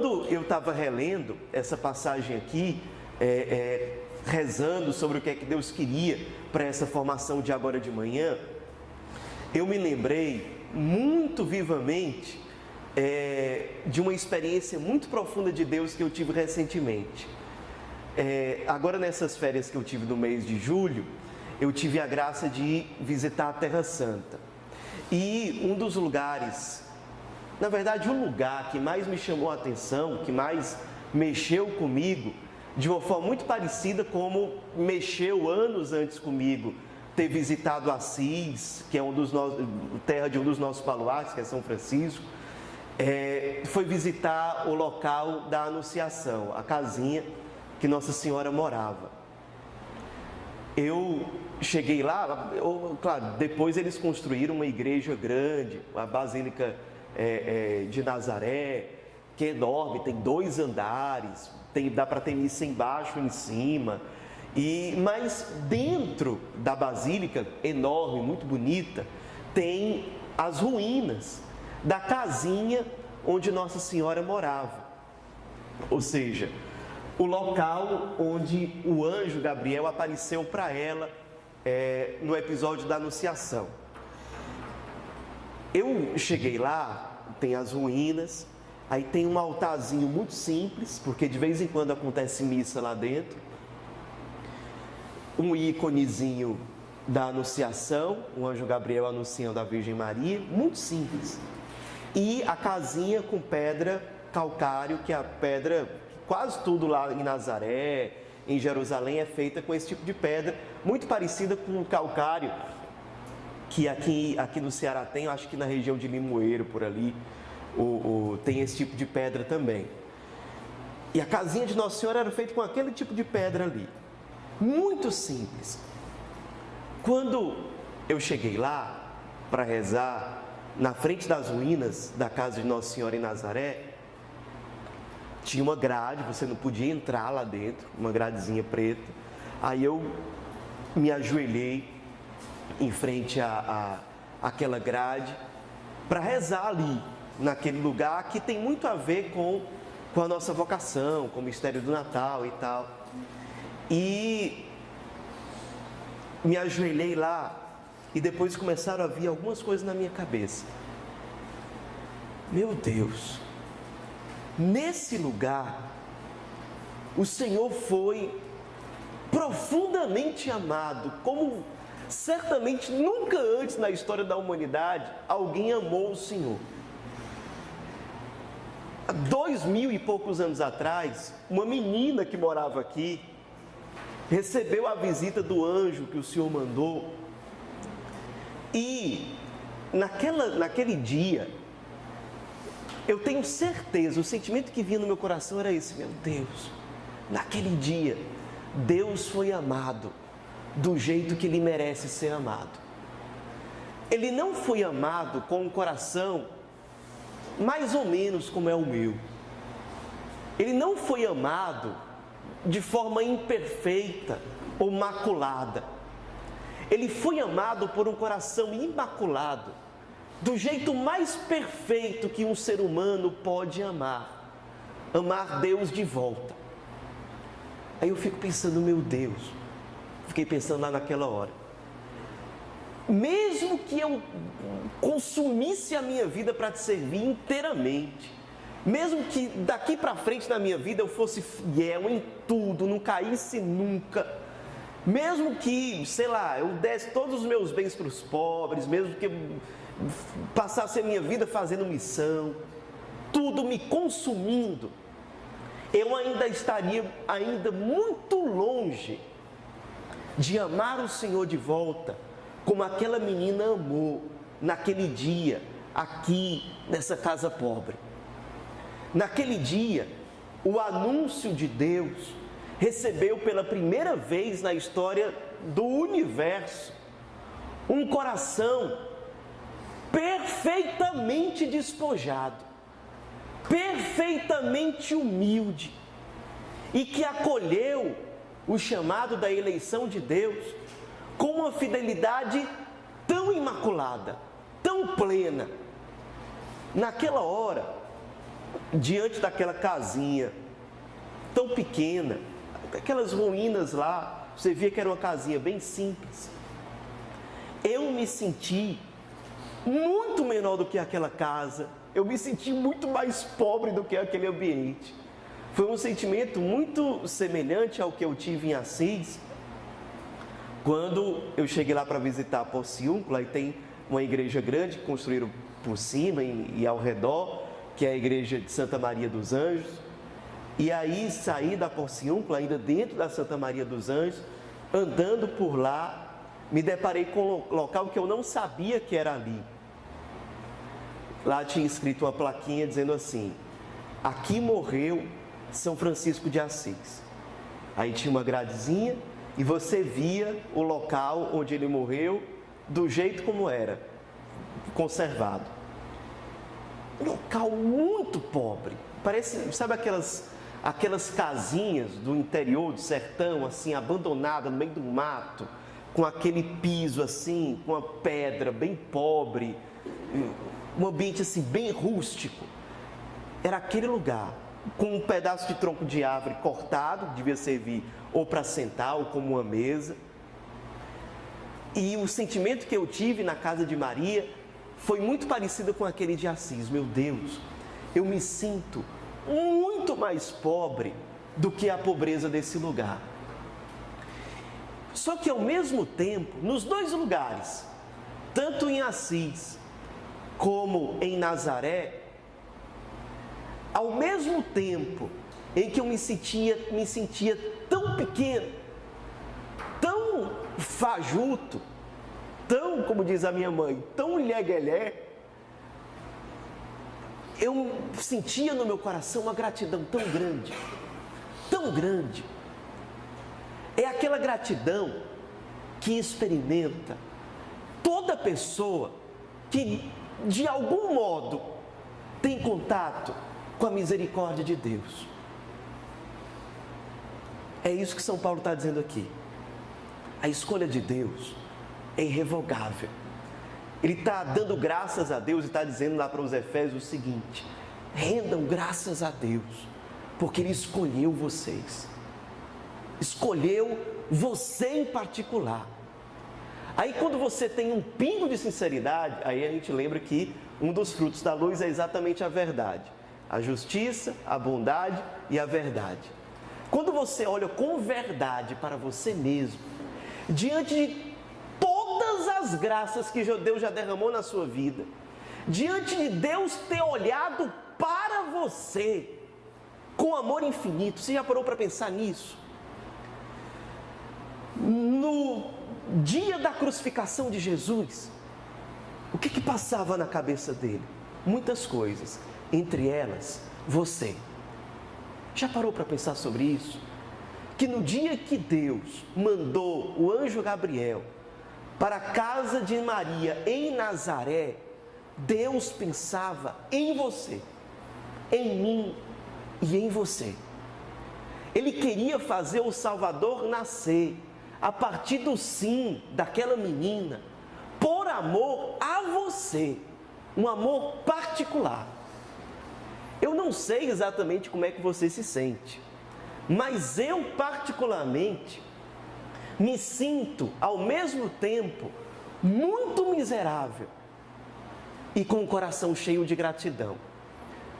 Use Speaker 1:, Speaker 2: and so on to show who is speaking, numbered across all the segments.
Speaker 1: quando eu estava relendo essa passagem aqui, rezando sobre o que é que Deus queria para essa formação de agora de manhã, eu me lembrei muito vivamente de uma experiência muito profunda de Deus que eu tive recentemente. Agora nessas férias que eu tive no mês de julho, eu tive a graça de visitar a Terra Santa. E um dos lugares, na verdade o lugar que mais me chamou a atenção, que mais mexeu comigo, de uma forma muito parecida como mexeu anos antes comigo, ter visitado Assis, que é terra de um dos nossos baluartes, que é São Francisco, foi visitar o local da Anunciação, a casinha que Nossa Senhora morava. Eu cheguei lá, claro, depois eles construíram uma igreja grande, a Basílica de Nazaré, que é enorme, tem 2 andares, dá para ter missa embaixo e em cima, mas dentro da Basílica, enorme, muito bonita, tem as ruínas da casinha onde Nossa Senhora morava, ou seja, o local onde o anjo Gabriel apareceu para ela no episódio da Anunciação. Eu cheguei lá, tem as ruínas, aí tem um altarzinho muito simples, porque de vez em quando acontece missa lá dentro, um íconezinho da Anunciação, o anjo Gabriel anunciando a Virgem Maria, muito simples, e a casinha com pedra calcário, que é a pedra, quase tudo lá em Nazaré, em Jerusalém é feita com esse tipo de pedra, muito parecida com o calcário que aqui no Ceará tem, eu acho que na região de Limoeiro, por ali, tem esse tipo de pedra também. E a casinha de Nossa Senhora era feita com aquele tipo de pedra ali, muito simples. Quando eu cheguei lá para rezar, na frente das ruínas da casa de Nossa Senhora em Nazaré, tinha uma grade, você não podia entrar lá dentro, uma gradezinha preta. Aí eu me ajoelhei em frente àquela grade para rezar ali, naquele lugar que tem muito a ver com a nossa vocação, com o mistério do Natal e tal. E me ajoelhei lá e depois começaram a vir algumas coisas na minha cabeça. Meu Deus, nesse lugar, o Senhor foi profundamente amado, como certamente nunca antes na história da humanidade alguém amou o Senhor. Há 2000 e poucos anos atrás, uma menina que morava aqui recebeu a visita do anjo que o Senhor mandou, e naquele dia, eu tenho certeza, o sentimento que vinha no meu coração era esse: meu Deus, naquele dia, Deus foi amado do jeito que Ele merece ser amado. Ele não foi amado com um coração mais ou menos como é o meu. Ele não foi amado de forma imperfeita ou maculada. Ele foi amado por um coração imaculado, do jeito mais perfeito que um ser humano pode amar Deus de volta. Aí eu fico pensando, meu Deus, fiquei pensando lá naquela hora, mesmo que eu consumisse a minha vida para te servir inteiramente, mesmo que daqui para frente na minha vida eu fosse fiel em tudo, não caísse nunca, mesmo que, sei lá, eu desse todos os meus bens para os pobres, mesmo que eu passasse a minha vida fazendo missão, tudo me consumindo, eu ainda estaria muito longe de amar o Senhor de volta, como aquela menina amou naquele dia, aqui nessa casa pobre. Naquele dia, o anúncio de Deus recebeu pela primeira vez na história do universo um coração perfeitamente despojado, perfeitamente humilde, e que acolheu o chamado da eleição de Deus com uma fidelidade tão imaculada, tão plena. Naquela hora, diante daquela casinha tão pequena, aquelas ruínas lá, você via que era uma casinha bem simples. Eu me senti muito menor do que aquela casa, eu me senti muito mais pobre do que aquele ambiente. Foi um sentimento muito semelhante ao que eu tive em Assis, quando eu cheguei lá para visitar Porciúncula, e tem uma igreja grande que construíram por cima e ao redor, que é a igreja de Santa Maria dos Anjos. E aí saí da Porciúncula, ainda dentro da Santa Maria dos Anjos, andando por lá, me deparei com um local que eu não sabia que era ali. Lá tinha escrito uma plaquinha dizendo assim: aqui morreu São Francisco de Assis. Aí tinha uma gradezinha e você via o local onde ele morreu do jeito como era, conservado. Um local muito pobre. Parece, sabe aquelas casinhas do interior, do sertão, assim, abandonadas no meio do mato, com aquele piso assim, com a pedra bem pobre, um ambiente assim bem rústico. Era aquele lugar, com um pedaço de tronco de árvore cortado, que devia servir ou para sentar ou como uma mesa. E o sentimento que eu tive na casa de Maria foi muito parecido com aquele de Assis. Meu Deus, eu me sinto muito mais pobre do que a pobreza desse lugar. Só que ao mesmo tempo, nos dois lugares, tanto em Assis como em Nazaré, ao mesmo tempo em que eu me sentia tão pequeno, tão fajuto, tão, como diz a minha mãe, tão lheguelé, eu sentia no meu coração uma gratidão tão grande, tão grande. É aquela gratidão que experimenta toda pessoa que, de algum modo, tem contato com a misericórdia de Deus. É isso que São Paulo está dizendo aqui. A escolha de Deus é irrevogável. Ele está dando graças a Deus e está dizendo lá para os Efésios o seguinte: rendam graças a Deus, porque Ele escolheu vocês. Escolheu você em particular. Aí quando você tem um pingo de sinceridade, aí a gente lembra que um dos frutos da luz é exatamente a verdade. A justiça, a bondade e a verdade. Quando você olha com verdade para você mesmo, diante de todas as graças que Deus já derramou na sua vida, diante de Deus ter olhado para você com amor infinito, você já parou para pensar nisso? No dia da crucificação de Jesus, o que passava na cabeça dele? Muitas coisas, entre elas, você. Já parou para pensar sobre isso? Que no dia que Deus mandou o anjo Gabriel para a casa de Maria em Nazaré, Deus pensava em você, em mim e em você. Ele queria fazer o Salvador nascer a partir do sim daquela menina, por amor a você, um amor particular. Eu não sei exatamente como é que você se sente, mas eu particularmente me sinto ao mesmo tempo muito miserável e com o coração cheio de gratidão.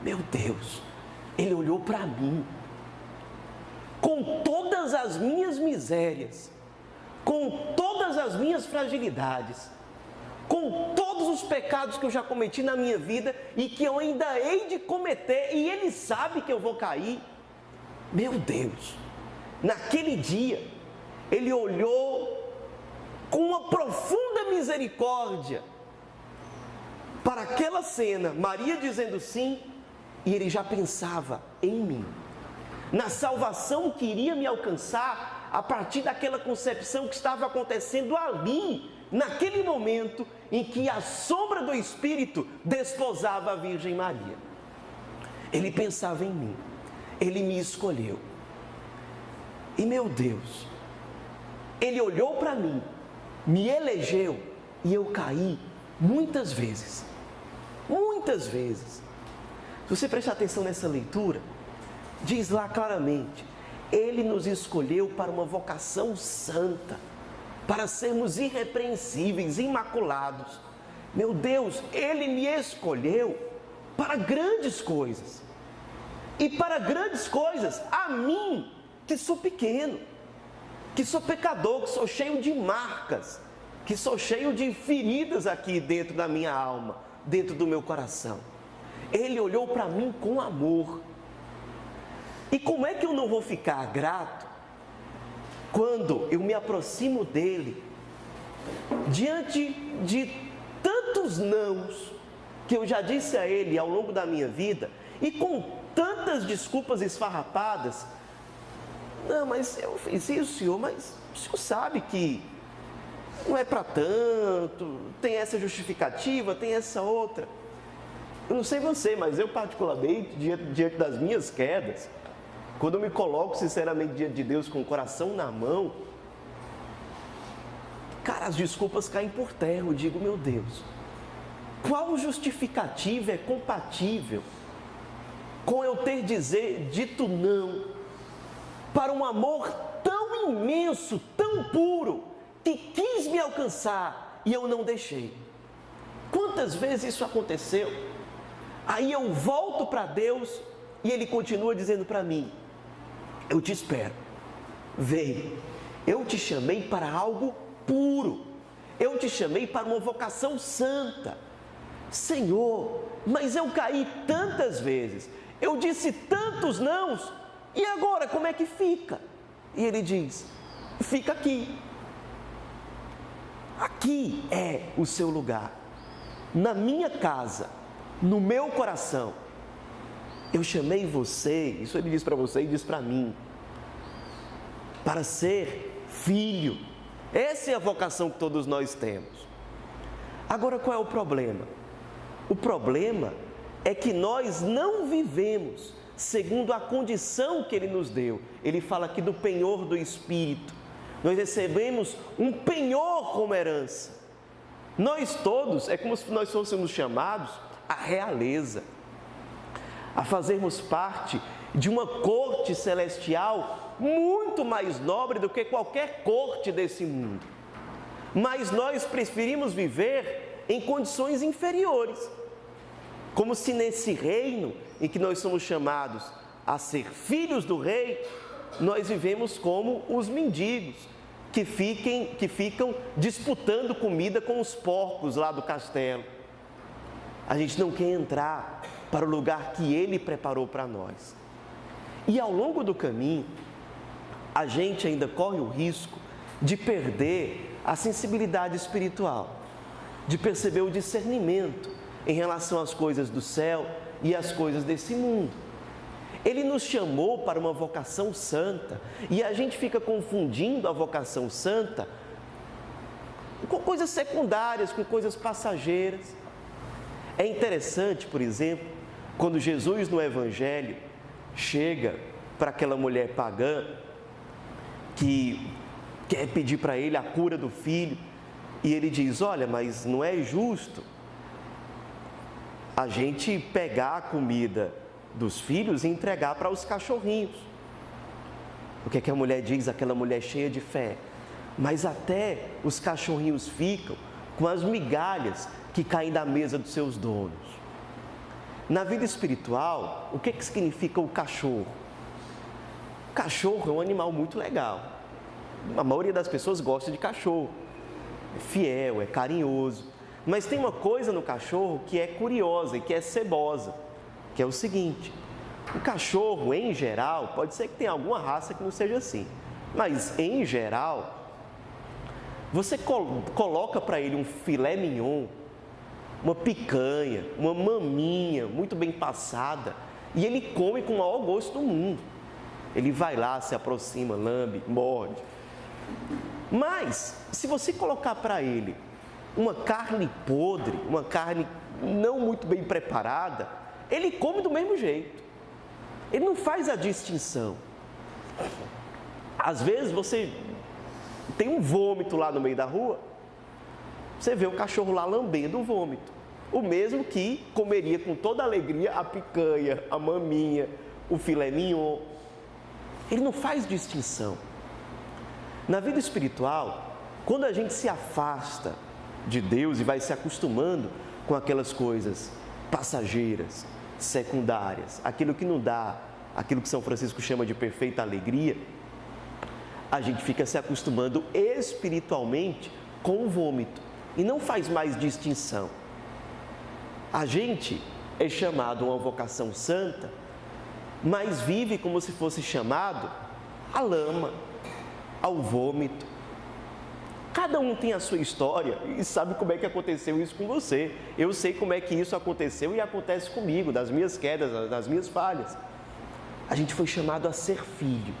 Speaker 1: Meu Deus, Ele olhou para mim, com todas as minhas misérias, com todas as minhas fragilidades, com todos os pecados que eu já cometi na minha vida e que eu ainda hei de cometer, e Ele sabe que eu vou cair. Meu Deus, naquele dia, Ele olhou com uma profunda misericórdia para aquela cena, Maria dizendo sim, e Ele já pensava em mim, na salvação que iria me alcançar a partir daquela concepção que estava acontecendo ali, naquele momento em que a sombra do Espírito desposava a Virgem Maria. Ele pensava em mim, Ele me escolheu. E meu Deus, Ele olhou para mim, me elegeu e eu caí muitas vezes. Muitas vezes. Se você prestar atenção nessa leitura, diz lá claramente: Ele nos escolheu para uma vocação santa, para sermos irrepreensíveis, imaculados. Meu Deus, Ele me escolheu para grandes coisas. E para grandes coisas, a mim, que sou pequeno, que sou pecador, que sou cheio de marcas, que sou cheio de feridas aqui dentro da minha alma, dentro do meu coração. Ele olhou para mim com amor. E como é que eu não vou ficar grato quando eu me aproximo dele, diante de tantos nãos que eu já disse a ele ao longo da minha vida, e com tantas desculpas esfarrapadas? Não, mas eu fiz isso, Senhor, mas o Senhor sabe que não é para tanto, tem essa justificativa, tem essa outra. Eu não sei você, mas eu particularmente, diante das minhas quedas, quando eu me coloco sinceramente diante de Deus com o coração na mão, cara, as desculpas caem por terra. Eu digo: meu Deus, qual justificativa é compatível com eu ter dito não para um amor tão imenso, tão puro, que quis me alcançar e eu não deixei? Quantas vezes isso aconteceu? Aí eu volto para Deus e Ele continua dizendo para mim: eu te espero, vem, eu te chamei para algo puro, eu te chamei para uma vocação santa. Senhor, mas eu caí tantas vezes, eu disse tantos nãos, e agora como é que fica? E Ele diz: fica aqui. Aqui é o seu lugar, na minha casa, no meu coração. Eu chamei você, isso Ele diz para você e diz para mim, para ser filho. Essa é a vocação que todos nós temos. Agora, qual é o problema? O problema é que nós não vivemos segundo a condição que Ele nos deu. Ele fala aqui do penhor do Espírito. Nós recebemos um penhor como herança. Nós todos, é como se nós fôssemos chamados à realeza, a fazermos parte de uma corte celestial muito mais nobre do que qualquer corte desse mundo. Mas nós preferimos viver em condições inferiores, como se nesse reino em que nós somos chamados a ser filhos do rei, nós vivemos como os mendigos que ficam disputando comida com os porcos lá do castelo. A gente não quer entrar para o lugar que Ele preparou para nós. E ao longo do caminho, a gente ainda corre o risco de perder a sensibilidade espiritual, de perceber o discernimento em relação às coisas do céu e às coisas desse mundo. Ele nos chamou para uma vocação santa e a gente fica confundindo a vocação santa com coisas secundárias, com coisas passageiras. É interessante, por exemplo, quando Jesus no Evangelho chega para aquela mulher pagã que quer pedir para ele a cura do filho, e ele diz: olha, mas não é justo a gente pegar a comida dos filhos e entregar para os cachorrinhos. O que é que a mulher diz, aquela mulher cheia de fé? Mas até os cachorrinhos ficam com as migalhas que caem da mesa dos seus donos. Na vida espiritual, o que significa o cachorro? O cachorro é um animal muito legal. A maioria das pessoas gosta de cachorro. É fiel, é carinhoso. Mas tem uma coisa no cachorro que é curiosa e que é cebosa, que é o seguinte: o cachorro, em geral, pode ser que tenha alguma raça que não seja assim, mas em geral, você coloca para ele um filé mignon, uma picanha, uma maminha muito bem passada, e ele come com o maior gosto do mundo. Ele vai lá, se aproxima, lambe, morde. Mas, se você colocar para ele uma carne podre, uma carne não muito bem preparada, ele come do mesmo jeito. Ele não faz a distinção. Às vezes você tem um vômito lá no meio da rua, você vê o cachorro lá lambendo o vômito. o mesmo que comeria com toda alegria a picanha, a maminha, o filé mignon. Ele não faz distinção. Na vida espiritual, quando a gente se afasta de Deus e vai se acostumando com aquelas coisas passageiras, secundárias, aquilo que não dá, aquilo que São Francisco chama de perfeita alegria, a gente fica se acostumando espiritualmente com o vômito e não faz mais distinção. A gente é chamado a uma vocação santa, mas vive como se fosse chamado à lama, ao vômito. Cada um tem a sua história e sabe como é que aconteceu isso com você. Eu sei como é que isso aconteceu e acontece comigo, das minhas quedas, das minhas falhas. A gente foi chamado a ser filho.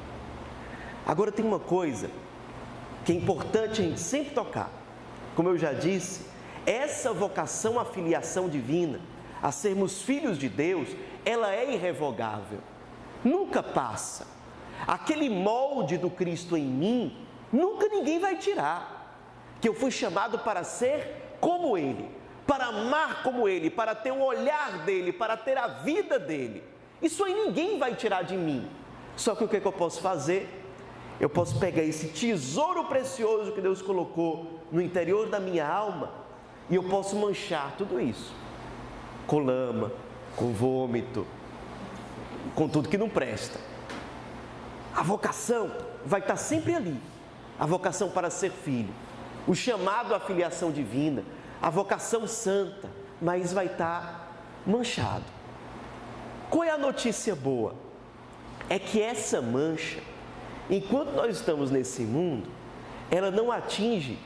Speaker 1: Agora tem uma coisa que é importante a gente sempre tocar. Como eu já disse, essa vocação à filiação divina, a sermos filhos de Deus, ela é irrevogável. Nunca passa. Aquele molde do Cristo em mim, nunca ninguém vai tirar. Que eu fui chamado para ser como Ele, para amar como Ele, para ter o olhar dEle, para ter a vida dEle. Isso aí ninguém vai tirar de mim. Só que o que eu posso fazer? Eu posso pegar esse tesouro precioso que Deus colocou no interior da minha alma e eu posso manchar tudo isso com lama, com vômito, com tudo que não presta. A vocação vai estar sempre ali. A vocação para ser filho, o chamado à filiação divina, a vocação santa, mas vai estar manchado. Qual é a notícia boa? É que essa mancha, enquanto nós estamos nesse mundo, ela não atinge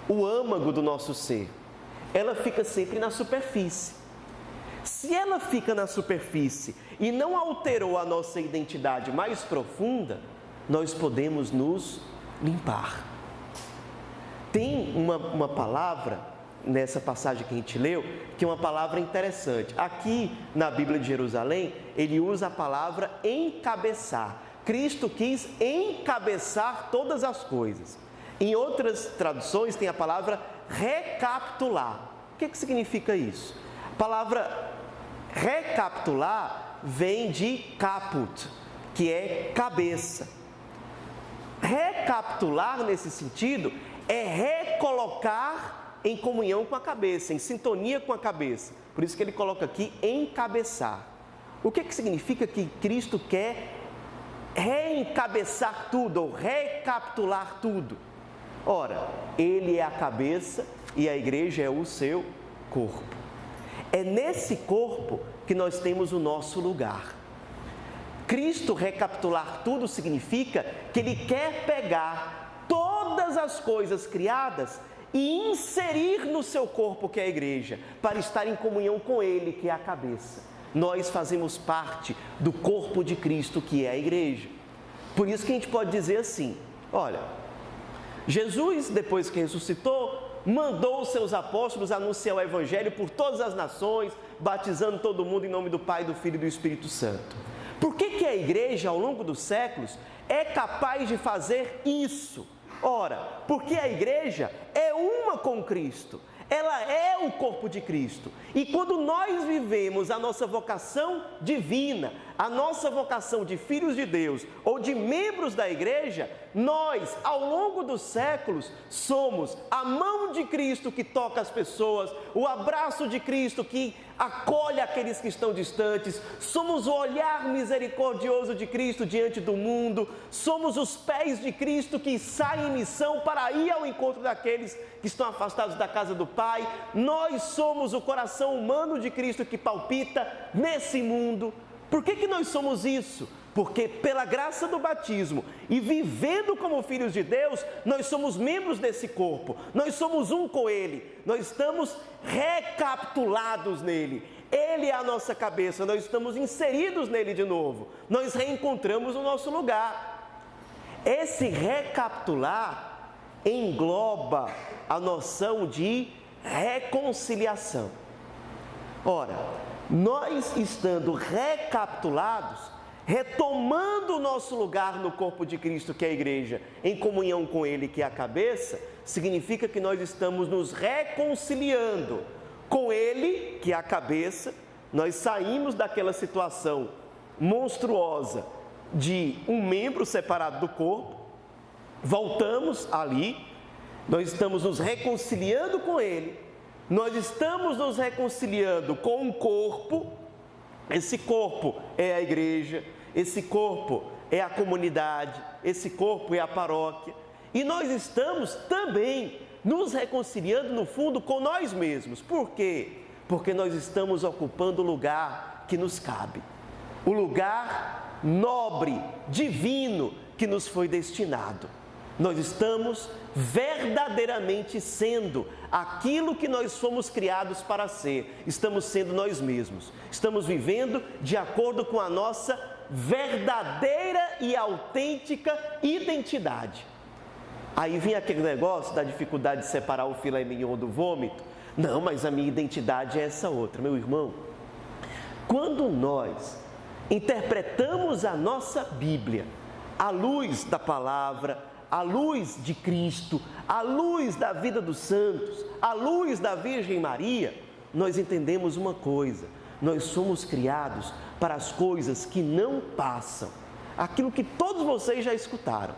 Speaker 1: o âmago do nosso ser. Ela fica sempre na superfície. Se ela fica na superfície e não alterou a nossa identidade mais profunda, nós podemos nos limpar. Tem uma palavra nessa passagem que a gente leu, que é uma palavra interessante. Aqui na Bíblia de Jerusalém, ele usa a palavra encabeçar. Cristo quis encabeçar todas as coisas. Em outras traduções tem a palavra recapitular. O que significa isso? A palavra recapitular vem de caput, que é cabeça. Recapitular, nesse sentido, é recolocar em comunhão com a cabeça, em sintonia com a cabeça. Por isso que ele coloca aqui encabeçar. O que significa que Cristo quer reencabeçar tudo, ou recapitular tudo? Ora, Ele é a cabeça e a igreja é o seu corpo. É nesse corpo que nós temos o nosso lugar. Cristo recapitular tudo significa que Ele quer pegar todas as coisas criadas e inserir no seu corpo, que é a igreja, para estar em comunhão com Ele, que é a cabeça. Nós fazemos parte do corpo de Cristo, que é a igreja. Por isso que a gente pode dizer assim, olha, Jesus, depois que ressuscitou, mandou os seus apóstolos anunciar o Evangelho por todas as nações, batizando todo mundo em nome do Pai, do Filho e do Espírito Santo. Por que a igreja, ao longo dos séculos, é capaz de fazer isso? Ora, porque a igreja é uma com Cristo. Ela é o corpo de Cristo. E quando nós vivemos a nossa vocação divina, a nossa vocação de filhos de Deus ou de membros da igreja, nós, ao longo dos séculos, somos a mão de Cristo que toca as pessoas, o abraço de Cristo que acolhe aqueles que estão distantes, somos o olhar misericordioso de Cristo diante do mundo, somos os pés de Cristo que saem em missão para ir ao encontro daqueles que estão afastados da casa do Pai, nós somos o coração humano de Cristo que palpita nesse mundo. Por que nós somos isso? Porque pela graça do batismo e vivendo como filhos de Deus, nós somos membros desse corpo, nós somos um com Ele, nós estamos recapitulados nele, Ele é a nossa cabeça, nós estamos inseridos nele de novo, nós reencontramos o nosso lugar. Esse recapitular engloba a noção de reconciliação. Ora, nós estando recapitulados, retomando o nosso lugar no corpo de Cristo, que é a igreja, em comunhão com Ele, que é a cabeça, significa que nós estamos nos reconciliando Com Ele, que é a cabeça, nós saímos daquela situação monstruosa de um membro separado do corpo, voltamos ali, nós estamos nos reconciliando com Ele, nós estamos nos reconciliando com um corpo. Esse corpo é a igreja, esse corpo é a comunidade, esse corpo é a paróquia, e nós estamos também nos reconciliando no fundo com nós mesmos. Por quê? Porque nós estamos ocupando o lugar que nos cabe, o lugar nobre, divino que nos foi destinado. Nós estamos verdadeiramente sendo aquilo que nós fomos criados para ser. Estamos sendo nós mesmos. Estamos vivendo de acordo com a nossa verdadeira e autêntica identidade. Aí vem aquele negócio da dificuldade de separar o filé mignon do vômito. Não, mas a minha identidade é essa outra. Meu irmão, quando nós interpretamos a nossa Bíblia à luz da palavra, à luz de Cristo, à luz da vida dos santos, à luz da Virgem Maria, nós entendemos uma coisa: nós somos criados para as coisas que não passam. Aquilo que todos vocês já escutaram.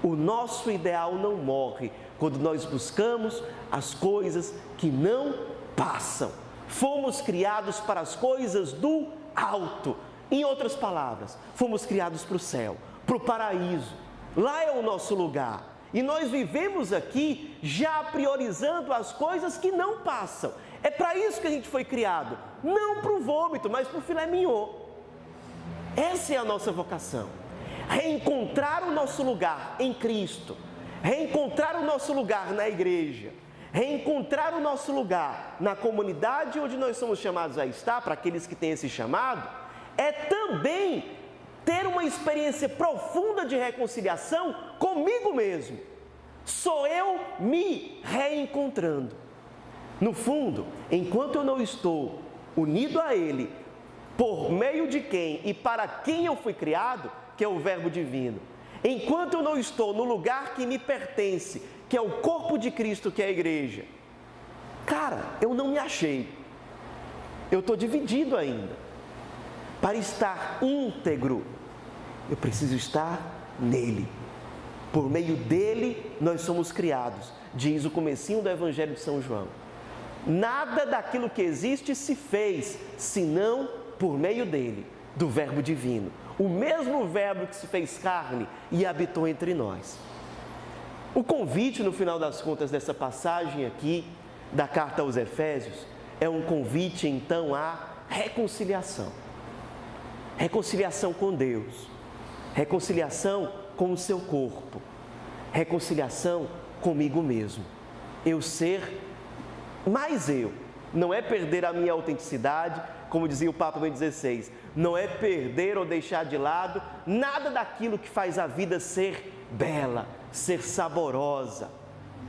Speaker 1: O nosso ideal não morre quando nós buscamos as coisas que não passam. Fomos criados para as coisas do alto. Em outras palavras, fomos criados para o céu, para o paraíso. Lá é o nosso lugar. E nós vivemos aqui já priorizando as coisas que não passam. É para isso que a gente foi criado. Não para o vômito, mas para o filé mignon. Essa é a nossa vocação. Reencontrar o nosso lugar em Cristo. Reencontrar o nosso lugar na igreja. Reencontrar o nosso lugar na comunidade onde nós somos chamados a estar, para aqueles que têm esse chamado, é também ter uma experiência profunda de reconciliação comigo mesmo. Sou eu me reencontrando. No fundo, enquanto eu não estou unido a Ele, por meio de quem e para quem eu fui criado, que é o Verbo Divino, enquanto eu não estou no lugar que me pertence, que é o corpo de Cristo, que é a igreja, cara, eu não me achei. Eu estou dividido ainda. Para estar íntegro, eu preciso estar nele. Por meio dele, nós somos criados, diz o comecinho do Evangelho de São João. Nada daquilo que existe se fez, senão por meio dele, do Verbo Divino. O mesmo Verbo que se fez carne e habitou entre nós. O convite, no final das contas, dessa passagem aqui, da carta aos Efésios, é um convite, então, à reconciliação. Reconciliação com Deus. Reconciliação com o seu corpo. Reconciliação comigo mesmo. Eu ser mais eu. Não é perder a minha autenticidade, como dizia o Papa Bento XVI. Não é perder ou deixar de lado nada daquilo que faz a vida ser bela, ser saborosa.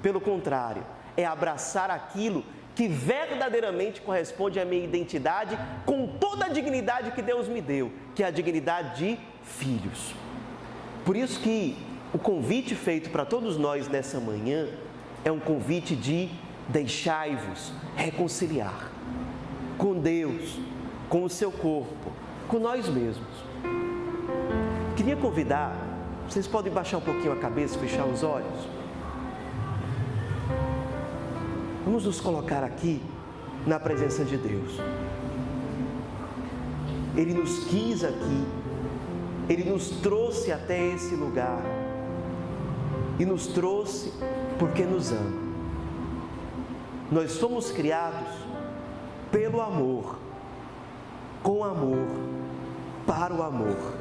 Speaker 1: Pelo contrário, é abraçar aquilo que verdadeiramente corresponde à minha identidade com toda a dignidade que Deus me deu, que é a dignidade de filhos. Por isso que o convite feito para todos nós nessa manhã é um convite de deixai-vos reconciliar com Deus, com o seu corpo, com nós mesmos. Queria convidar, vocês podem baixar um pouquinho a cabeça, fechar os olhos. Vamos nos colocar aqui na presença de Deus. Ele nos quis aqui, Ele nos trouxe até esse lugar e nos trouxe porque nos ama. Nós somos criados pelo amor, com amor, para o amor.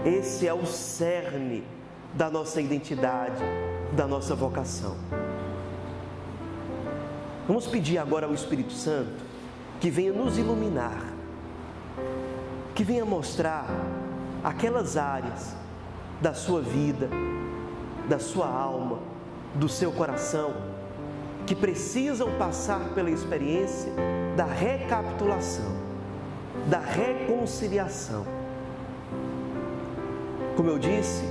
Speaker 1: Esse é o cerne da nossa identidade, da nossa vocação. Vamos pedir agora ao Espírito Santo que venha nos iluminar, que venha mostrar aquelas áreas da sua vida, da sua alma, do seu coração, que precisam passar pela experiência da recapitulação, da reconciliação. Como eu disse,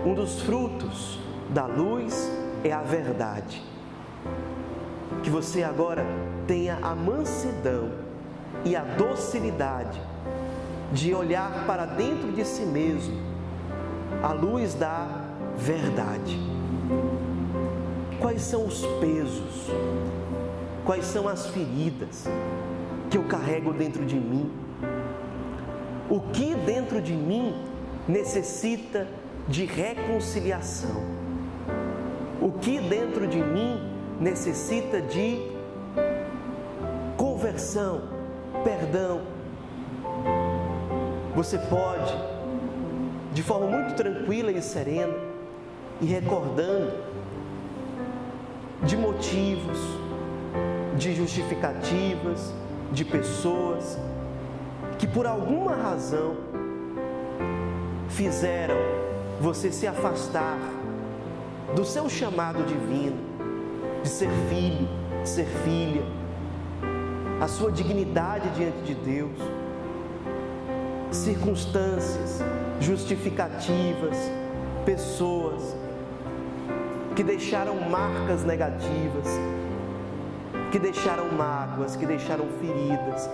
Speaker 1: um dos frutos da luz é a verdade. que você agora tenha a mansidão e a docilidade de olhar para dentro de si mesmo, à luz da verdade. Quais são os pesos? Quais são as feridas que eu carrego dentro de mim? O que dentro de mim necessita de reconciliação? O que dentro de mim necessita de conversão, perdão? Você pode, de forma muito tranquila e serena, e recordando de motivos, de justificativas, de pessoas que por alguma razão fizeram você se afastar do seu chamado divino, de ser filho, de ser filha, a sua dignidade diante de Deus, circunstâncias, justificativas, pessoas que deixaram marcas negativas, que deixaram mágoas, que deixaram feridas,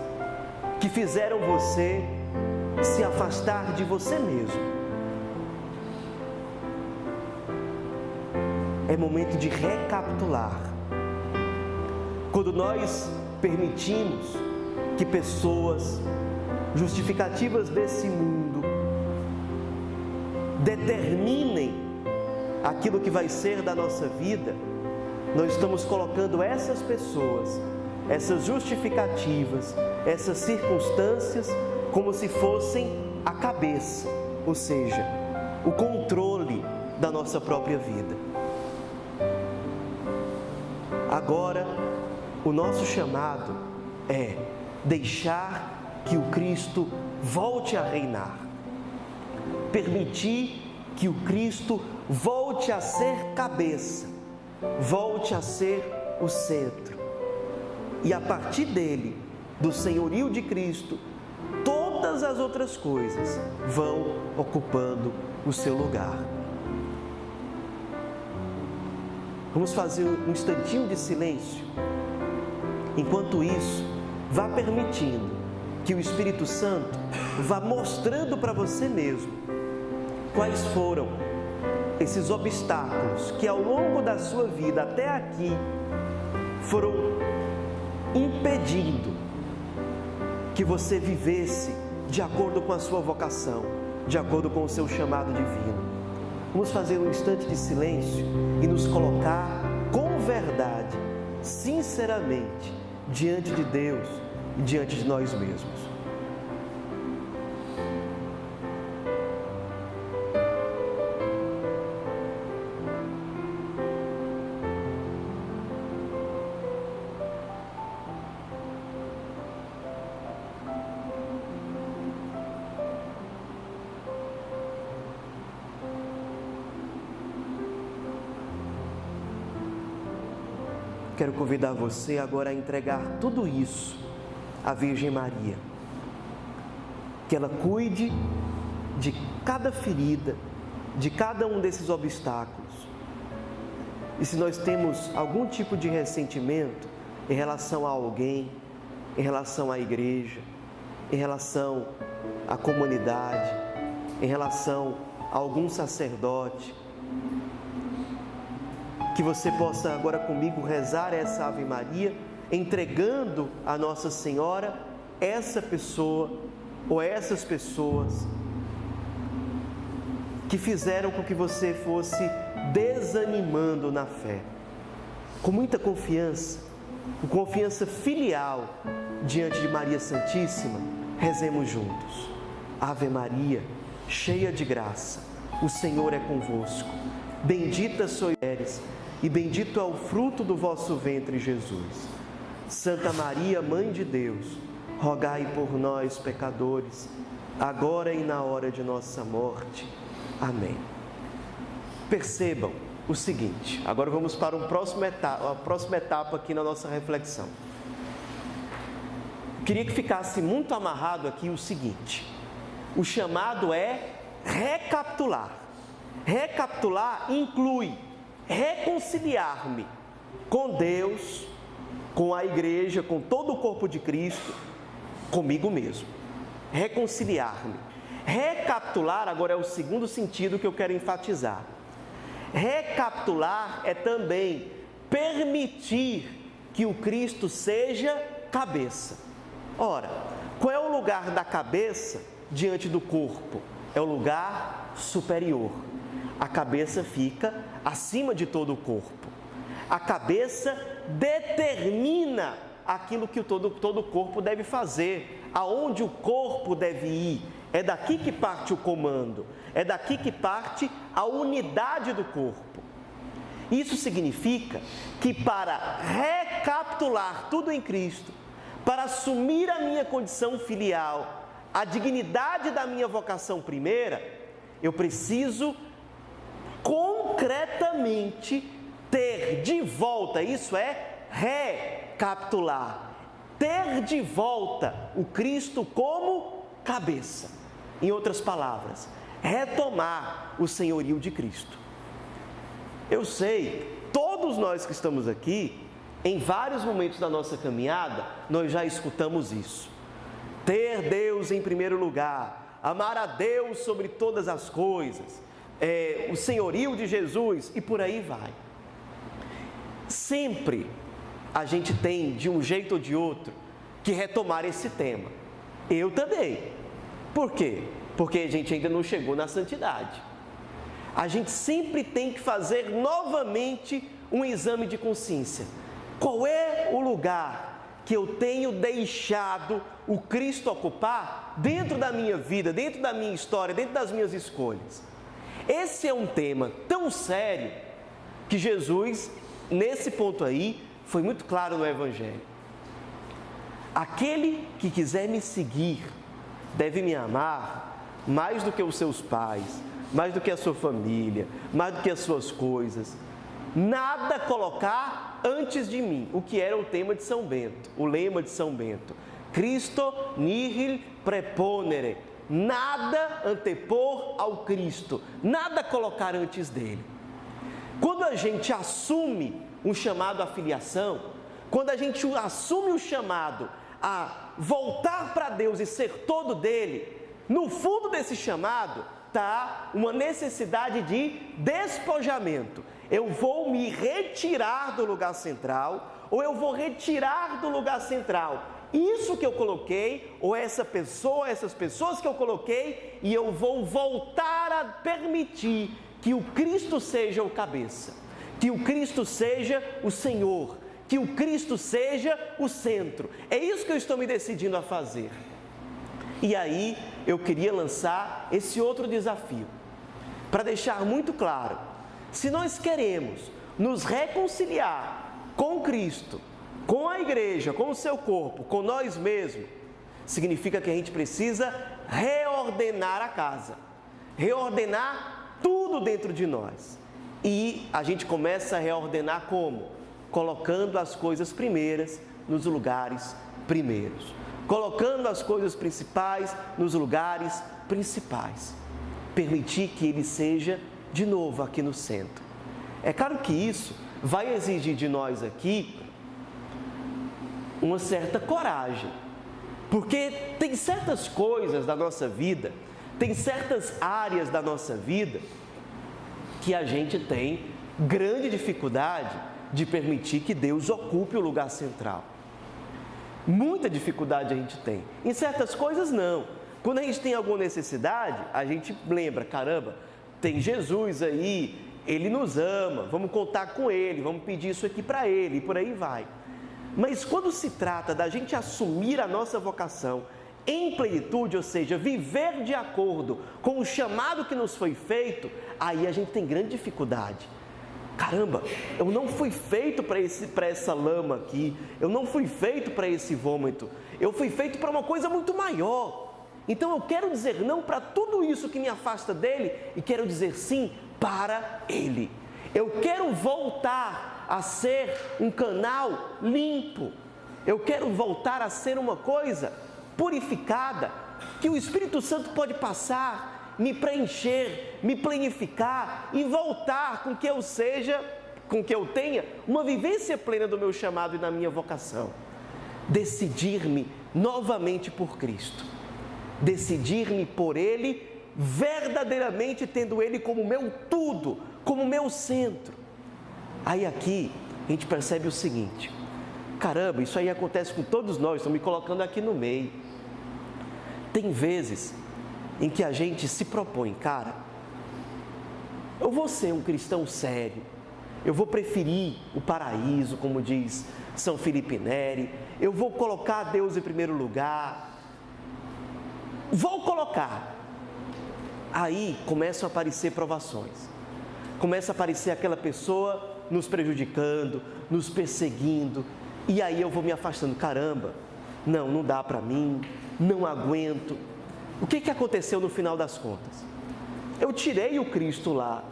Speaker 1: que fizeram você se afastar de você mesmo. É momento de recapitular. Quando nós permitimos que pessoas justificativas desse mundo determinem aquilo que vai ser da nossa vida, nós estamos colocando essas pessoas, essas justificativas, essas circunstâncias como se fossem a cabeça, ou seja, o controle da nossa própria vida. Agora, o nosso chamado é deixar que o Cristo volte a reinar, permitir que o Cristo volte a ser cabeça, volte a ser o centro. E a partir dele, do senhorio de Cristo, todas as outras coisas vão ocupando o seu lugar. Vamos fazer um instantinho de silêncio. Enquanto isso, vá permitindo que o Espírito Santo vá mostrando para você mesmo quais foram esses obstáculos que ao longo da sua vida até aqui foram impedindo que você vivesse de acordo com a sua vocação, de acordo com o seu chamado divino. Vamos fazer um instante de silêncio e nos colocar com verdade, sinceramente, diante de Deus e diante de nós mesmos. Quero convidar você agora a entregar tudo isso à Virgem Maria. Que ela cuide de cada ferida, de cada um desses obstáculos. E se nós temos algum tipo de ressentimento em relação a alguém, em relação à igreja, em relação à comunidade, em relação a algum sacerdote, que você possa agora comigo rezar essa Ave Maria, entregando a Nossa Senhora essa pessoa ou essas pessoas que fizeram com que você fosse desanimando na fé. Com muita confiança, com confiança filial diante de Maria Santíssima, rezemos juntos. Ave Maria, cheia de graça, o Senhor é convosco. Bendita sois mulheres e bendito é o fruto do vosso ventre, Jesus. Santa Maria, Mãe de Deus, rogai por nós, pecadores, agora e na hora de nossa morte. Amém. Percebam o seguinte, agora vamos para a próxima etapa aqui na nossa reflexão. Queria que ficasse muito amarrado aqui o seguinte: o chamado é recapitular. Recapitular inclui reconciliar-me com Deus, com a igreja, com todo o corpo de Cristo, comigo mesmo. Reconciliar-me. Recapitular agora é o segundo sentido que eu quero enfatizar. Recapitular é também permitir que o Cristo seja cabeça. Ora, qual é o lugar da cabeça diante do corpo? É o lugar superior. A cabeça fica acima de todo o corpo. A cabeça determina aquilo que todo o corpo deve fazer, aonde o corpo deve ir. É daqui que parte o comando, é daqui que parte a unidade do corpo. Isso significa que para recapitular tudo em Cristo, para assumir a minha condição filial, a dignidade da minha vocação primeira, eu preciso concretamente ter de volta, isso é recapitular, ter de volta o Cristo como cabeça. Em outras palavras, retomar o senhorio de Cristo. Eu sei, todos nós que estamos aqui, em vários momentos da nossa caminhada, nós já escutamos isso. Ter Deus em primeiro lugar, amar a Deus sobre todas as coisas, o senhorio de Jesus e por aí vai. Sempre a gente tem, de um jeito ou de outro, que retomar esse tema. Eu também. Por quê? Porque a gente ainda não chegou na santidade. A gente sempre tem que fazer novamente um exame de consciência. Qual é o lugar que eu tenho deixado o Cristo ocupar dentro da minha vida, dentro da minha história, dentro das minhas escolhas? Esse é um tema tão sério que Jesus, nesse ponto aí, foi muito claro no Evangelho. Aquele que quiser me seguir deve me amar mais do que os seus pais, mais do que a sua família, mais do que as suas coisas. Nada colocar antes de mim, o que era o tema de São Bento, o lema de São Bento. Christo nihil preponere. Nada antepor ao Cristo, nada colocar antes dele. Quando a gente assume um chamado à filiação, quando a gente assume o chamado a voltar para Deus e ser todo dele, no fundo desse chamado está uma necessidade de despojamento. Eu vou me retirar do lugar central, ou eu vou retirar do lugar central isso que eu coloquei, ou essa pessoa, essas pessoas que eu coloquei, e eu vou voltar a permitir que o Cristo seja o cabeça, que o Cristo seja o Senhor, que o Cristo seja o centro. É isso que eu estou me decidindo a fazer. E aí eu queria lançar esse outro desafio, para deixar muito claro: se nós queremos nos reconciliar com Cristo, com a igreja, com o seu corpo, com nós mesmos, significa que a gente precisa reordenar a casa, reordenar tudo dentro de nós. E a gente começa a reordenar como? Colocando as coisas primeiras nos lugares primeiros, colocando as coisas principais nos lugares principais. Permitir que Ele seja de novo aqui no centro. É claro que isso vai exigir de nós aqui uma certa coragem, porque tem certas coisas da nossa vida, tem certas áreas da nossa vida que a gente tem grande dificuldade de permitir que Deus ocupe o lugar central. Muita dificuldade a gente tem. Em certas coisas não. Quando a gente tem alguma necessidade, a gente lembra: caramba, tem Jesus aí, Ele nos ama, vamos contar com Ele, vamos pedir isso aqui para Ele, e por aí vai. Mas quando se trata da gente assumir a nossa vocação em plenitude, ou seja, viver de acordo com o chamado que nos foi feito, aí a gente tem grande dificuldade. Caramba, eu não fui feito para essa lama aqui, eu não fui feito para esse vômito, eu fui feito para uma coisa muito maior. Então eu quero dizer não para tudo isso que me afasta dele e quero dizer sim para ele. Eu quero voltar a ser um canal limpo, eu quero voltar a ser uma coisa purificada, que o Espírito Santo pode passar, me preencher, me plenificar e voltar com que eu seja com que eu tenha uma vivência plena do meu chamado e da minha vocação. Decidir-me novamente por Cristo. Decidir-me por Ele, verdadeiramente tendo Ele como meu tudo, como meu centro. Aí aqui a gente percebe o seguinte: caramba, isso aí acontece com todos nós, estou me colocando aqui no meio. Tem vezes em que a gente se propõe, cara, eu vou ser um cristão sério, eu vou preferir o paraíso, como diz São Felipe Neri, eu vou colocar Deus em primeiro lugar, vou colocar. Aí começam a aparecer provações, começa a aparecer aquela pessoa nos prejudicando, nos perseguindo, e aí eu vou me afastando. Caramba, não dá para mim, não aguento. O que aconteceu no final das contas? Eu tirei o Cristo lá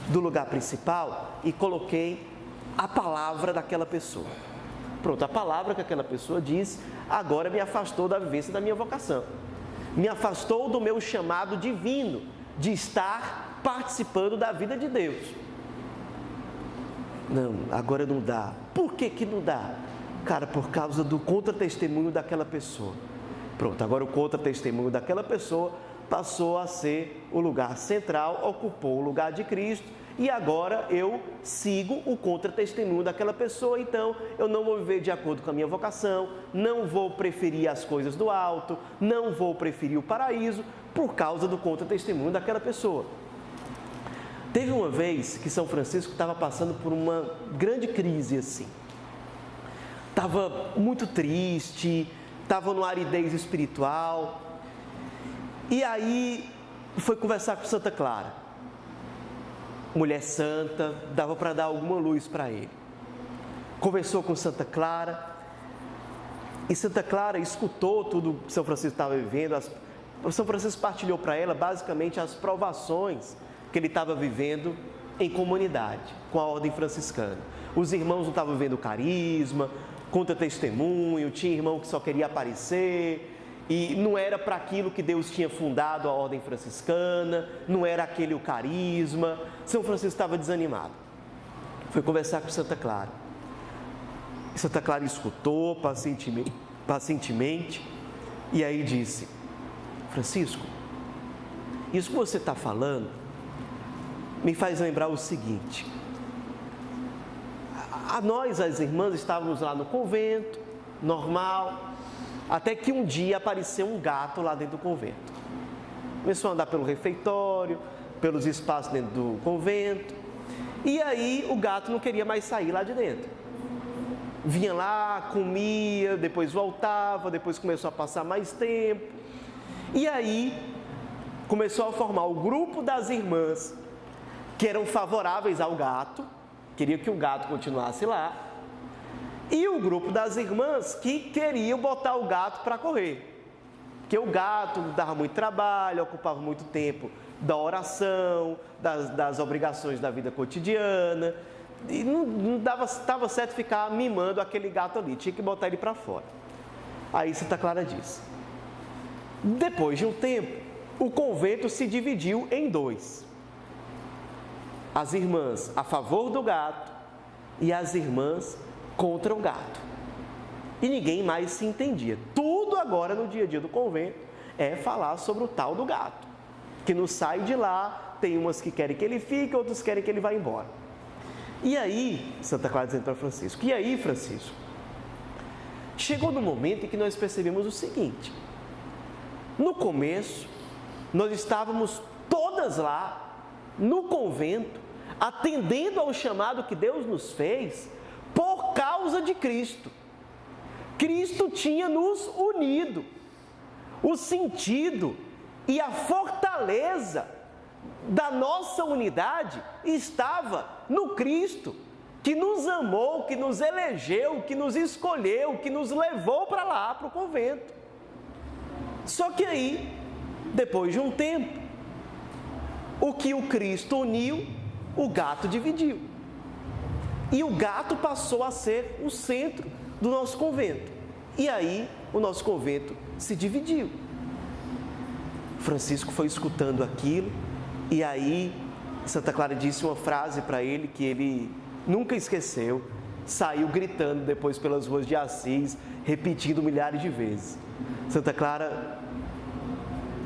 Speaker 1: do lugar principal e coloquei a palavra daquela pessoa. Pronto, a palavra que aquela pessoa disse agora me afastou da vivência da minha vocação, me afastou do meu chamado divino de estar participando da vida de Deus. Não, agora não dá. Por que não dá? Cara, por causa do contra-testemunho daquela pessoa. Pronto, agora o contra-testemunho daquela pessoa passou a ser o lugar central, ocupou o lugar de Cristo, e agora eu sigo o contra-testemunho daquela pessoa. Então eu não vou viver de acordo com a minha vocação, não vou preferir as coisas do alto, não vou preferir o paraíso por causa do contra-testemunho daquela pessoa. Teve uma vez que São Francisco estava passando por uma grande crise assim. Estava muito triste, estava numa aridez espiritual. E aí foi conversar com Santa Clara. Mulher santa, dava para dar alguma luz para ele. Conversou com Santa Clara. E Santa Clara escutou tudo que São Francisco estava vivendo. São Francisco partilhou para ela basicamente as provações que ele estava vivendo em comunidade, com a ordem franciscana. Os irmãos não estavam vivendo carisma, contra-testemunho, tinha irmão que só queria aparecer, e não era para aquilo que Deus tinha fundado a ordem franciscana, não era aquele o carisma. São Francisco estava desanimado. Foi conversar com Santa Clara. E Santa Clara escutou pacientemente, e aí disse: Francisco, isso que você está falando me faz lembrar o seguinte: nós, as irmãs, estávamos lá no convento, normal, até que um dia apareceu um gato lá dentro do convento. Começou a andar pelo refeitório, pelos espaços dentro do convento, e aí o gato não queria mais sair lá de dentro. Vinha lá, comia, depois voltava, depois começou a passar mais tempo, e aí começou a formar o grupo das irmãs que eram favoráveis ao gato, queriam que o gato continuasse lá, e o grupo das irmãs que queriam botar o gato para correr, porque o gato dava muito trabalho, ocupava muito tempo da oração, das obrigações da vida cotidiana, e não estava certo ficar mimando aquele gato ali, tinha que botar ele para fora. Aí Santa Clara disse: depois de um tempo, o convento se dividiu em dois. As irmãs a favor do gato e as irmãs contra o gato. E ninguém mais se entendia. Tudo agora no dia a dia do convento é falar sobre o tal do gato, que não sai de lá. Tem umas que querem que ele fique, outras querem que ele vá embora. E aí, Santa Clara dizendo para Francisco: e aí, Francisco, chegou no momento em que nós percebemos o seguinte: no começo, nós estávamos todas lá no convento, atendendo ao chamado que Deus nos fez por causa de Cristo. Cristo tinha nos unido. O sentido e a fortaleza da nossa unidade estava no Cristo, que nos amou, que nos elegeu, que nos escolheu, que nos levou para lá, para o convento. Só que aí, depois de um tempo, o que o Cristo uniu, o gato dividiu. E o gato passou a ser o centro do nosso convento. E aí, o nosso convento se dividiu. Francisco foi escutando aquilo, e aí Santa Clara disse uma frase para ele que ele nunca esqueceu, saiu gritando depois pelas ruas de Assis, repetindo milhares de vezes. Santa Clara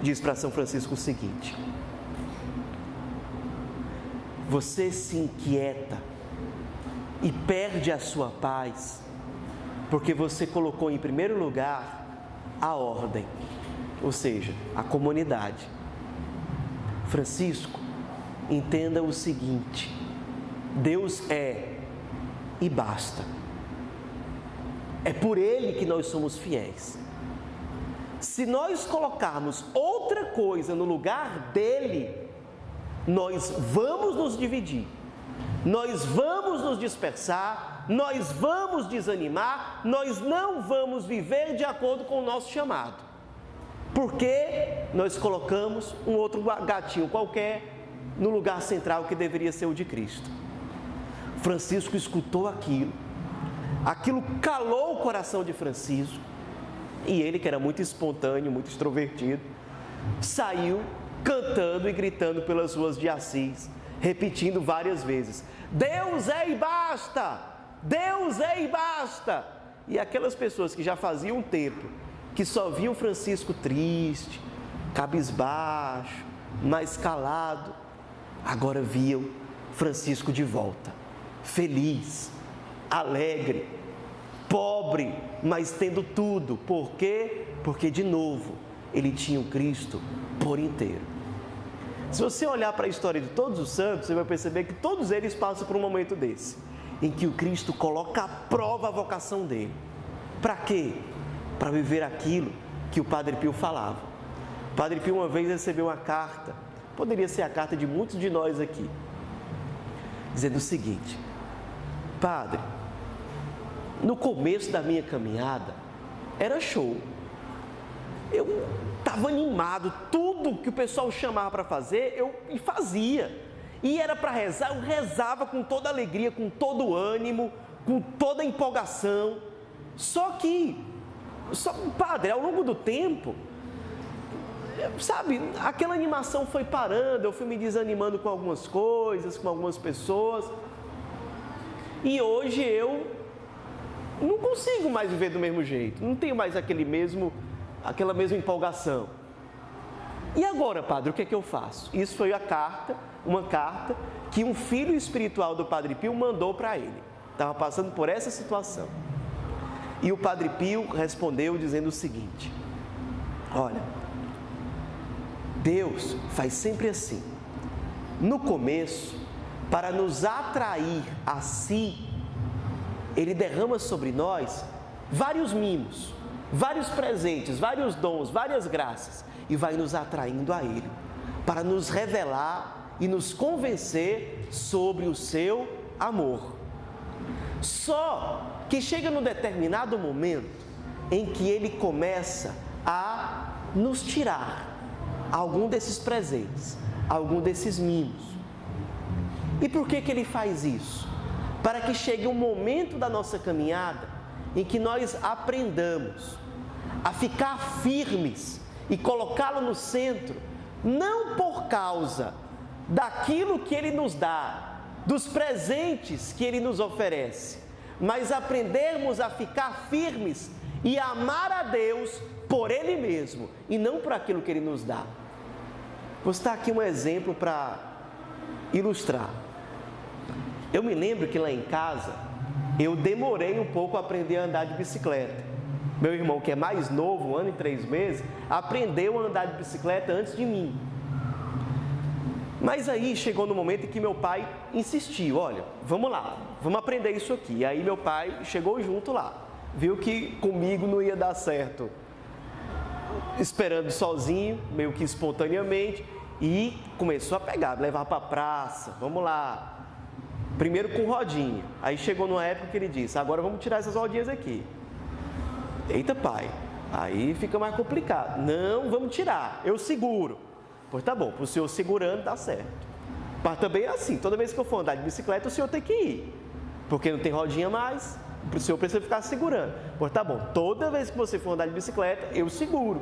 Speaker 1: diz para São Francisco o seguinte: você se inquieta e perde a sua paz porque você colocou em primeiro lugar a ordem, ou seja, a comunidade. Francisco, entenda o seguinte: Deus é e basta. É por Ele que nós somos fiéis. Se nós colocarmos outra coisa no lugar dele, nós vamos nos dividir, nós vamos nos dispersar, nós vamos desanimar, nós não vamos viver de acordo com o nosso chamado, porque nós colocamos um outro gatinho qualquer no lugar central que deveria ser o de Cristo. Francisco escutou aquilo calou o coração de Francisco, e ele, que era muito espontâneo, muito extrovertido, saiu cantando e gritando pelas ruas de Assis, repetindo várias vezes: Deus é e basta! Deus é e basta! E aquelas pessoas que já faziam um tempo que só viam Francisco triste, cabisbaixo, mais calado, agora viam Francisco de volta, feliz, alegre, pobre, mas tendo tudo. Por quê? Porque, de novo, ele tinha o Cristo por inteiro. Se você olhar para a história de todos os santos, você vai perceber que todos eles passam por um momento desse, em que o Cristo coloca à prova a vocação dele. Para quê? Para viver aquilo que o Padre Pio falava. O Padre Pio uma vez recebeu uma carta, poderia ser a carta de muitos de nós aqui, dizendo o seguinte: Padre, no começo da minha caminhada, era show. Eu estava animado, tudo que o pessoal chamava para fazer, eu fazia. E era para rezar, eu rezava com toda alegria, com todo o ânimo, com toda a empolgação. Padre, ao longo do tempo, sabe, aquela animação foi parando, eu fui me desanimando com algumas coisas, com algumas pessoas. E hoje eu não consigo mais viver do mesmo jeito, não tenho mais aquela mesma empolgação. E agora, Padre, o que é que eu faço? Isso foi uma carta que um filho espiritual do Padre Pio mandou para ele. Estava passando por essa situação. E o Padre Pio respondeu dizendo o seguinte: olha, Deus faz sempre assim. No começo, para nos atrair a si, Ele derrama sobre nós vários mimos, vários presentes, vários dons, várias graças, e vai nos atraindo a Ele, para nos revelar e nos convencer sobre o seu amor. Só que chega num determinado momento em que Ele começa a nos tirar algum desses presentes, algum desses mimos. E por que Ele faz isso? Para que chegue um momento da nossa caminhada em que nós aprendamos a ficar firmes e colocá-lo no centro, não por causa daquilo que Ele nos dá, dos presentes que Ele nos oferece, mas aprendermos a ficar firmes e amar a Deus por Ele mesmo e não por aquilo que Ele nos dá. Vou citar aqui um exemplo para ilustrar. Eu me lembro que lá em casa, eu demorei um pouco a aprender a andar de bicicleta. Meu irmão, que é mais novo, 1 ano e 3 meses, aprendeu a andar de bicicleta antes de mim. Mas aí chegou no momento em que meu pai insistiu: olha, vamos lá, vamos aprender isso aqui. E aí meu pai chegou junto lá, viu que comigo não ia dar certo, esperando sozinho, meio que espontaneamente, e começou a pegar, levar para a praça, vamos lá. Primeiro com rodinha, aí chegou numa época que ele disse: agora vamos tirar essas rodinhas aqui. Eita, pai, aí fica mais complicado. Não, vamos tirar, eu seguro. Pois tá bom, para o senhor segurando dá certo. Mas também é assim, toda vez que eu for andar de bicicleta, o senhor tem que ir, porque não tem rodinha mais, o senhor precisa ficar segurando. Pois tá bom, toda vez que você for andar de bicicleta, eu seguro.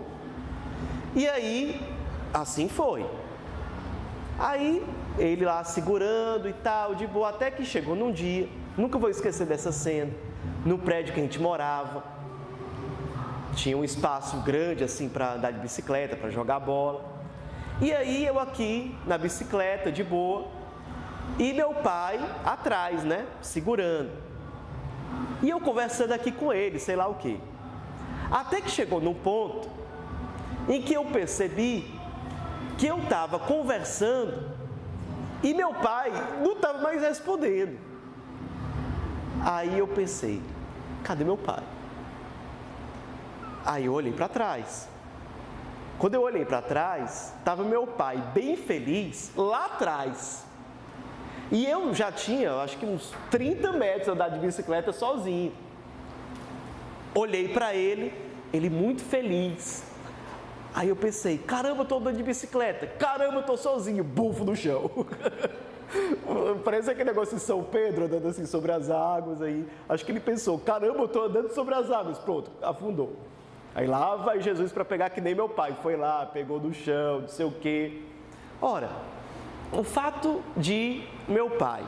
Speaker 1: E aí, assim foi. Aí, ele lá segurando e tal, de boa, até que chegou num dia, nunca vou esquecer dessa cena, no prédio que a gente morava, tinha um espaço grande assim para andar de bicicleta, para jogar bola. E aí eu aqui na bicicleta, de boa, e meu pai atrás, né, segurando. E eu conversando aqui com ele, sei lá o quê. Até que chegou num ponto em que eu percebi que eu estava conversando e meu pai não estava mais respondendo. Aí eu pensei, cadê meu pai? Aí eu olhei para trás. Quando eu olhei para trás, estava meu pai bem feliz lá atrás. E eu já tinha, acho que uns 30 metros andar de bicicleta sozinho. Olhei para ele, ele muito feliz. Aí eu pensei, caramba, eu estou andando de bicicleta, caramba, eu estou sozinho, bufo no chão. Parece aquele negócio de São Pedro, andando assim sobre as águas aí. Acho que ele pensou, caramba, eu estou andando sobre as águas, pronto, afundou. Aí lá vai Jesus para pegar que nem meu pai, foi lá, pegou no chão, não sei o quê. Ora, o fato de meu pai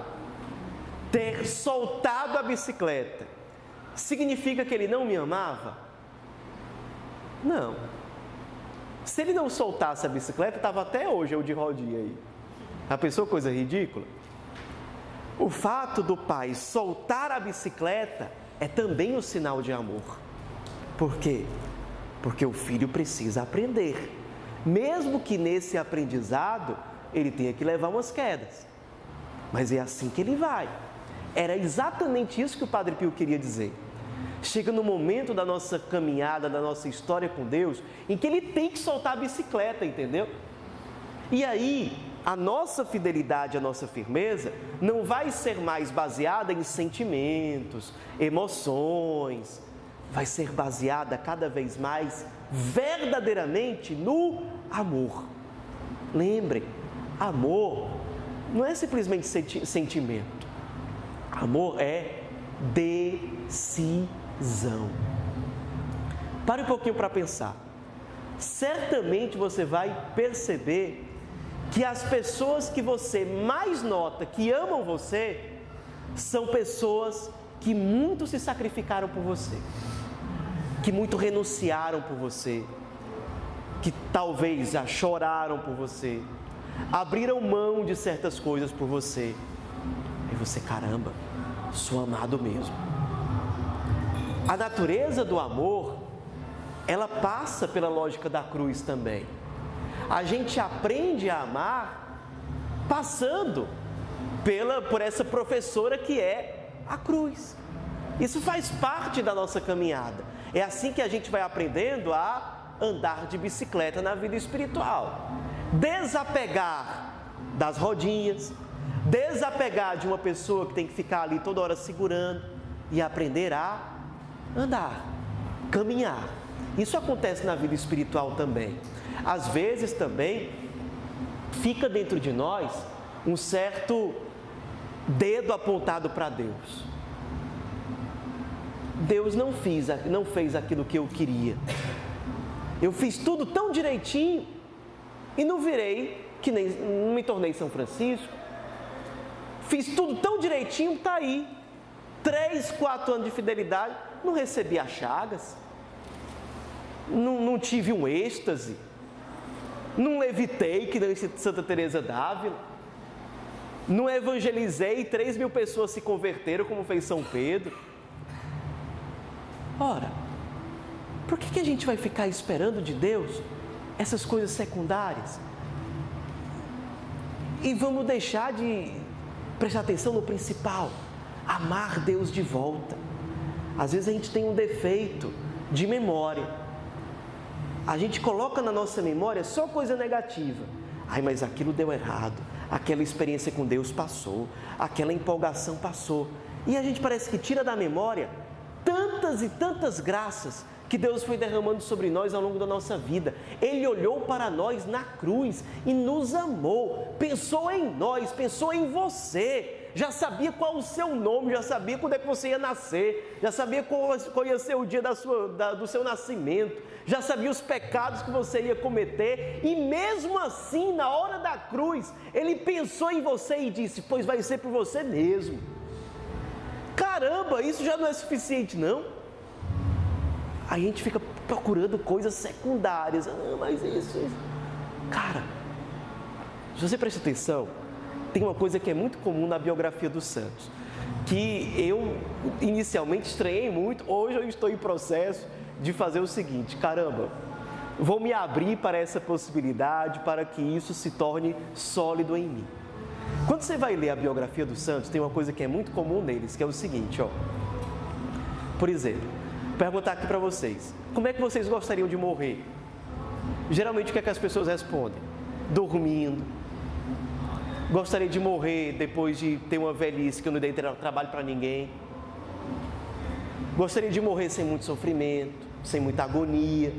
Speaker 1: ter soltado a bicicleta, significa que ele não me amava? Não. Se ele não soltasse a bicicleta, estava até hoje eu de rodinha aí. Já pensou coisa ridícula? O fato do pai soltar a bicicleta é também um sinal de amor. Por quê? Porque o filho precisa aprender. Mesmo que nesse aprendizado ele tenha que levar umas quedas. Mas é assim que ele vai. Era exatamente isso que o Padre Pio queria dizer. Chega no momento da nossa caminhada, da nossa história com Deus, em que ele tem que soltar a bicicleta, entendeu? E aí, a nossa fidelidade, a nossa firmeza, não vai ser mais baseada em sentimentos, emoções, vai ser baseada cada vez mais, verdadeiramente, no amor. Lembrem, amor não é simplesmente sentimento, amor é decisão. Pare um pouquinho para pensar. Certamente você vai perceber que as pessoas que você mais nota que amam você são pessoas que muito se sacrificaram por você, que muito renunciaram por você, que talvez já choraram por você, abriram mão de certas coisas por você. E você, caramba, sou amado mesmo. A natureza do amor, ela passa pela lógica da cruz também. A gente aprende a amar passando por essa professora que é a cruz. Isso faz parte da nossa caminhada. É assim que a gente vai aprendendo a andar de bicicleta na vida espiritual. Desapegar das rodinhas, desapegar de uma pessoa que tem que ficar ali toda hora segurando e aprender a andar, caminhar. Isso acontece na vida espiritual também. Às vezes também fica dentro de nós um certo dedo apontado para Deus. Deus não fez aquilo que eu queria. Eu fiz tudo tão direitinho e não me tornei São Francisco. Fiz tudo tão direitinho, tá aí. 3, 4 anos de fidelidade, não recebi as chagas. Não tive um êxtase. Não levitei, que nem Santa Teresa d'Ávila. Não evangelizei e 3.000 pessoas se converteram, como fez São Pedro. Ora, por que a gente vai ficar esperando de Deus essas coisas secundárias? E vamos deixar de prestar atenção no principal, amar Deus de volta. Às vezes a gente tem um defeito de memória. A gente coloca na nossa memória só coisa negativa. Ai, mas aquilo deu errado, aquela experiência com Deus passou, aquela empolgação passou. E a gente parece que tira da memória tantas e tantas graças que Deus foi derramando sobre nós ao longo da nossa vida. Ele olhou para nós na cruz e nos amou, pensou em nós, pensou em você, já sabia qual o seu nome, já sabia quando é que você ia nascer, já sabia qual ia ser o dia do seu nascimento, já sabia os pecados que você ia cometer, e mesmo assim, na hora da cruz, Ele pensou em você e disse: pois vai ser por você mesmo. Caramba, isso já não é suficiente, não? A gente fica procurando coisas secundárias, mas isso... Cara, se você presta atenção, tem uma coisa que é muito comum na biografia dos santos, que eu inicialmente estranhei muito. Hoje eu estou em processo de fazer o seguinte: caramba, vou me abrir para essa possibilidade, para que isso se torne sólido em mim. Quando você vai ler a biografia dos santos, tem uma coisa que é muito comum neles, que é o seguinte, ó. Por exemplo, perguntar aqui para vocês: como é que vocês gostariam de morrer? Geralmente o que é que as pessoas respondem? Dormindo. Gostaria de morrer depois de ter uma velhice que eu não dei trabalho para ninguém. Gostaria de morrer sem muito sofrimento, sem muita agonia,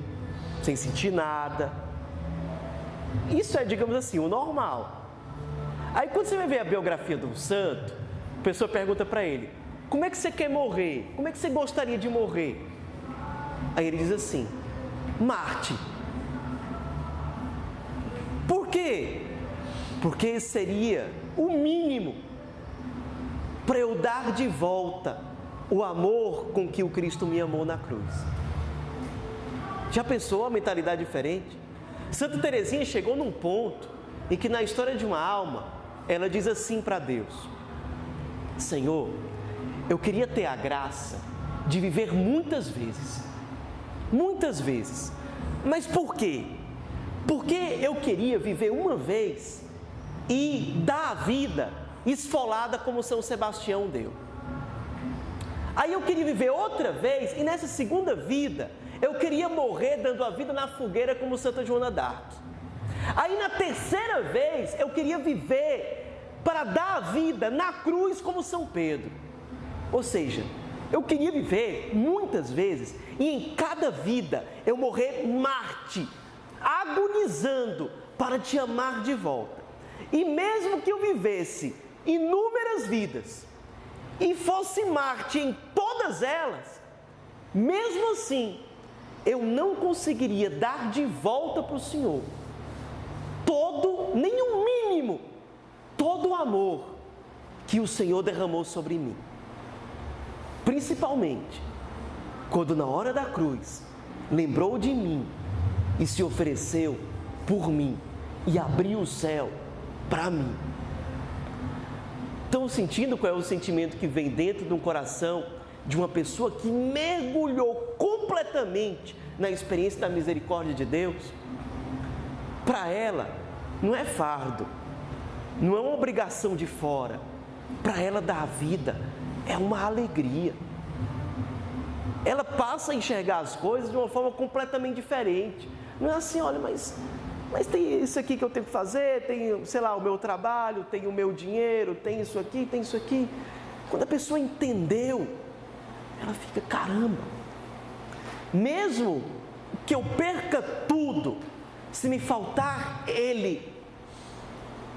Speaker 1: sem sentir nada. Isso é, digamos assim, o normal. Aí quando você vai ver a biografia do santo, a pessoa pergunta para ele: como é que você quer morrer? Como é que você gostaria de morrer? Aí ele diz assim: Marte. Por quê? Porque seria o mínimo para eu dar de volta o amor com que o Cristo me amou na cruz. Já pensou a mentalidade diferente? Santa Teresinha chegou num ponto em que, na história de uma alma, ela diz assim para Deus: Senhor, eu queria ter a graça de viver muitas vezes, mas por quê? Porque eu queria viver uma vez e dar a vida esfolada como São Sebastião deu. Aí eu queria viver outra vez, e nessa segunda vida eu queria morrer dando a vida na fogueira como Santa Joana d'Arc. Aí na terceira vez eu queria viver para dar a vida na cruz como São Pedro. Ou seja, eu queria viver muitas vezes e em cada vida eu morrer Marte, agonizando para te amar de volta. E mesmo que eu vivesse inúmeras vidas e fosse Marte em todas elas, mesmo assim, eu não conseguiria dar de volta para o Senhor nem o mínimo, todo o amor que o Senhor derramou sobre mim. Principalmente, quando na hora da cruz, lembrou de mim e se ofereceu por mim e abriu o céu para mim. Estão sentindo qual é o sentimento que vem dentro de um coração de uma pessoa que mergulhou completamente na experiência da misericórdia de Deus? Para ela, não é fardo, não é uma obrigação de fora. Para ela, dar a vida é uma alegria. Ela passa a enxergar as coisas de uma forma completamente diferente. Não é assim: olha, mas tem isso aqui que eu tenho que fazer, tem, sei lá, o meu trabalho, tem o meu dinheiro, tem isso aqui, tem isso aqui. Quando a pessoa entendeu, ela fica: caramba, mesmo que eu perca tudo, se me faltar Ele,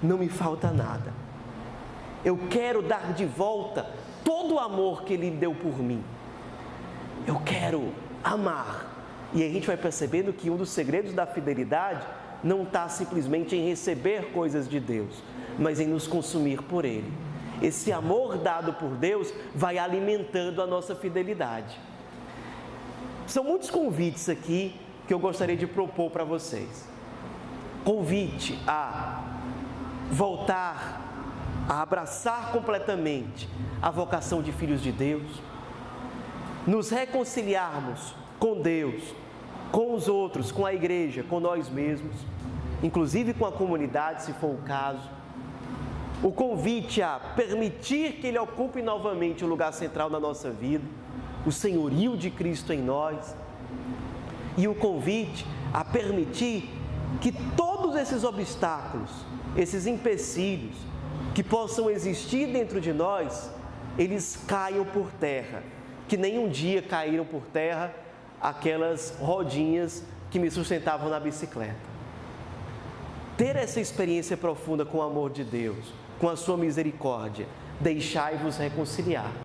Speaker 1: não me falta nada. Eu quero dar de volta todo o amor que Ele deu por mim. Eu quero amar. E aí a gente vai percebendo que um dos segredos da fidelidade não está simplesmente em receber coisas de Deus, mas em nos consumir por Ele. Esse amor dado por Deus vai alimentando a nossa fidelidade. São muitos convites aqui que eu gostaria de propor para vocês. Convite a voltar a abraçar completamente a vocação de filhos de Deus, nos reconciliarmos com Deus, com os outros, com a igreja, com nós mesmos, inclusive com a comunidade, se for o caso. O convite a permitir que Ele ocupe novamente o lugar central na nossa vida, o senhorio de Cristo em nós. E o convite a permitir que todos esses obstáculos, esses empecilhos que possam existir dentro de nós, eles caiam por terra, que nem um dia caíram por terra aquelas rodinhas que me sustentavam na bicicleta. Ter essa experiência profunda com o amor de Deus, com a sua misericórdia, deixai-vos reconciliar.